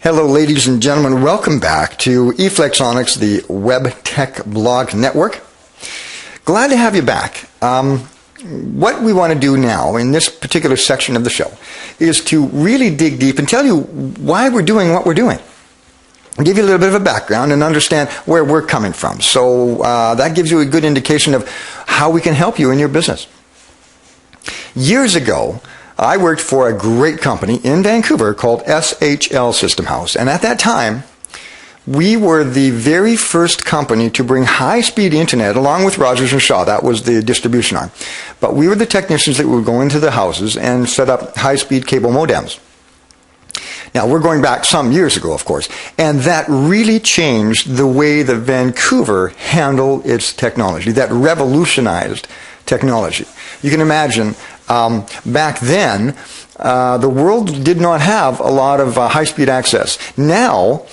Hello, ladies and gentlemen. Welcome back to eFlexonics, the Web Tech Blog Network. Glad to have you back. What we want to do now in this particular section of the show is to really dig deep and tell you why we're doing what we're doing. Give you a little bit of a background and understand where we're coming from. So that gives you a good indication of how we can help you in your business. Years ago, I worked for a great company in Vancouver called SHL System House. And at that time, we were the very first company to bring high-speed internet along with Rogers and Shaw. That was the distribution arm. But we were the technicians that would go into the houses and set up high-speed cable modems. Now, we're going back some years ago, of course, and that really changed the way that Vancouver handled its technology. That revolutionized technology. You can imagine, back then, the world did not have a lot of high-speed access. Now,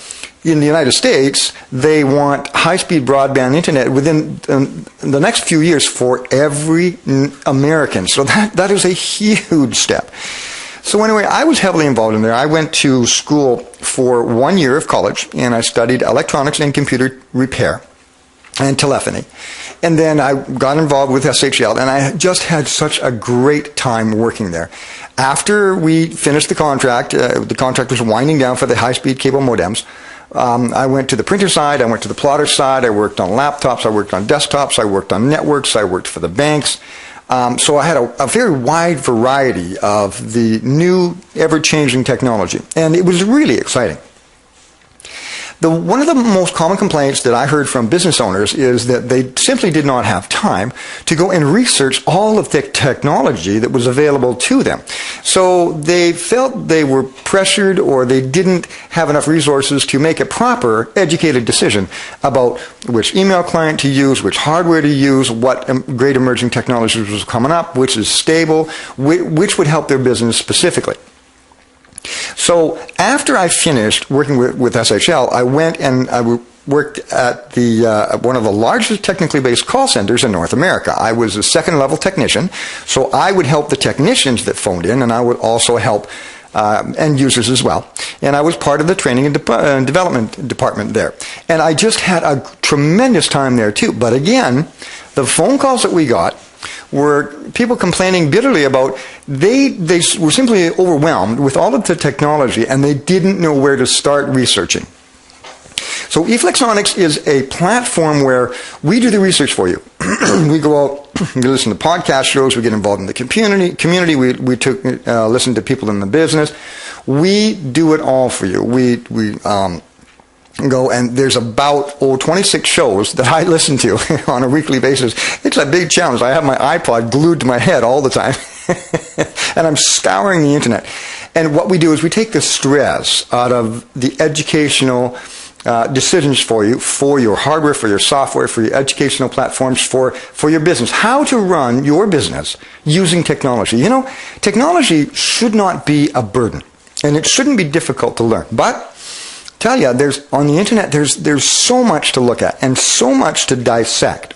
in the United States, they want high-speed broadband internet within the next few years for every American. So that is a huge step. So anyway, I was heavily involved in there. I went to school for 1 year of college, and I studied electronics and computer repair and telephony. And then I got involved with SHL, and I just had such a great time working there. After we finished the contract was winding down for the high-speed cable modems. I went to the printer side, I went to the plotter side, I worked on laptops, I worked on desktops, I worked on networks, I worked for the banks. So I had a very wide variety of the new, ever-changing technology, and it was really exciting. One of the most common complaints that I heard from business owners is that they simply did not have time to go and research all of the technology that was available to them. So they felt they were pressured, or they didn't have enough resources to make a proper, educated decision about which email client to use, which hardware to use, what great emerging technologies was coming up, which is stable, which would help their business specifically. So after I finished working with SHL, I went and I worked at one of the largest technically based call centers in North America. I was a second-level technician, so I would help the technicians that phoned in, and I would also help end users as well. And I was part of the training and development department there. And I just had a tremendous time there too. But again, the phone calls that we got were people complaining bitterly about they were simply overwhelmed with all of the technology, and they didn't know where to start researching. So eFlexonics is a platform where we do the research for you. We go out, we listen to podcast shows, we get involved in the community, we listen to people in the business. We do it all for you. We go, and there's about 26 shows that I listen to on a weekly basis. It's a big challenge. I have my iPod glued to my head all the time, and I'm scouring the internet. And what we do is we take the stress out of the educational decisions for you, for your hardware, for your software, for your educational platforms, for your business. How to run your business using technology. You know, technology should not be a burden, and it shouldn't be difficult to learn. But tell you, on the internet, there's so much to look at and so much to dissect.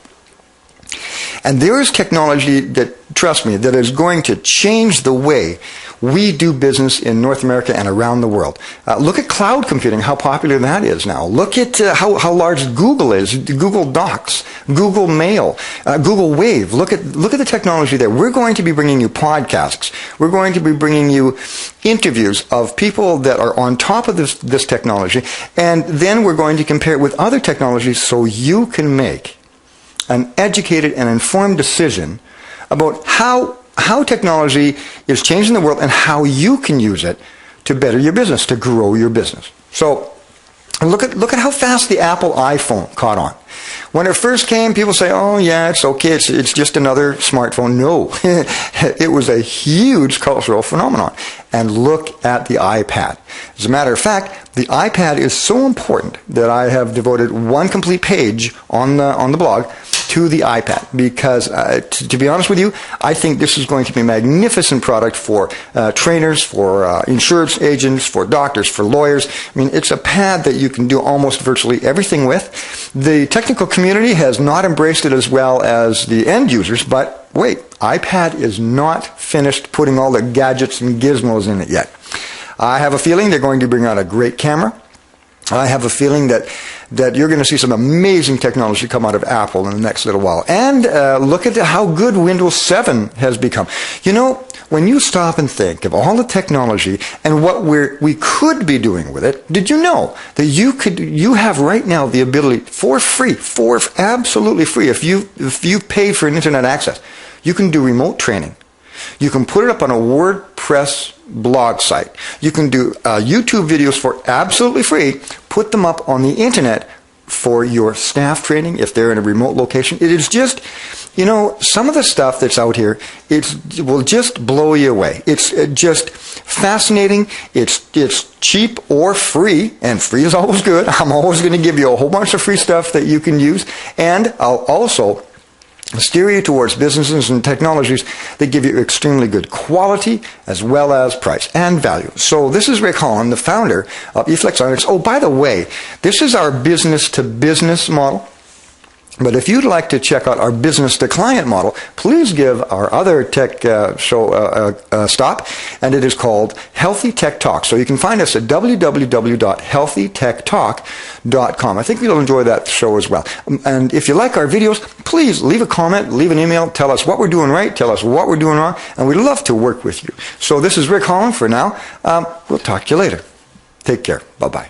And there is technology that, trust me, that is going to change the way we do business in North America and around the world. Look at cloud computing, how popular that is now. Look at how large Google is, Google Docs, Google Mail, Google Wave. Look at the technology there. We're going to be bringing you podcasts. We're going to be bringing you interviews of people that are on top of this technology, and then we're going to compare it with other technologies so you can make an educated and informed decision about how technology is changing the world and how you can use it to better your business, to grow your business. So look at how fast the Apple iPhone caught on. When it first came, people say, oh yeah, it's okay, it's just another smartphone. No, it was a huge cultural phenomenon. And look at the iPad. As a matter of fact, the iPad is so important that I have devoted one complete page on the blog to the iPad, because to be honest with you, I think this is going to be a magnificent product for trainers, for insurance agents, for doctors, for lawyers. I mean, it's a pad that you can do almost virtually everything with. The technical community has not embraced it as well as the end users, but wait, iPad is not finished putting all the gadgets and gizmos in it yet. I have a feeling they're going to bring out a great camera. I have a feeling that you're going to see some amazing technology come out of Apple in the next little while. And look at how good Windows 7 has become. You know, when you stop and think of all the technology and what we could be doing with it, did you know that you have right now the ability for absolutely free, if you paid for an internet access, you can do remote training. You can put it up on a WordPress blog site. You can do YouTube videos for absolutely free, put them up on the internet for your staff training if they're in a remote location. It is just, you know, some of the stuff that's out here, it will just blow you away. It's just fascinating. It's cheap or free, and free is always good. I'm always going to give you a whole bunch of free stuff that you can use, and I'll also steer you towards businesses and technologies that give you extremely good quality as well as price and value. So this is Rick Holland, the founder of eFlexonics. Oh, by the way, this is our business-to-business model. But if you'd like to check out our business-to-client model, please give our other tech show a stop, and it is called Healthy Tech Talk. So you can find us at www.healthytechtalk.com. I think you'll enjoy that show as well. And if you like our videos, please leave a comment, leave an email, tell us what we're doing right, tell us what we're doing wrong, and we'd love to work with you. So this is Rick Holland for now. We'll talk to you later. Take care. Bye-bye.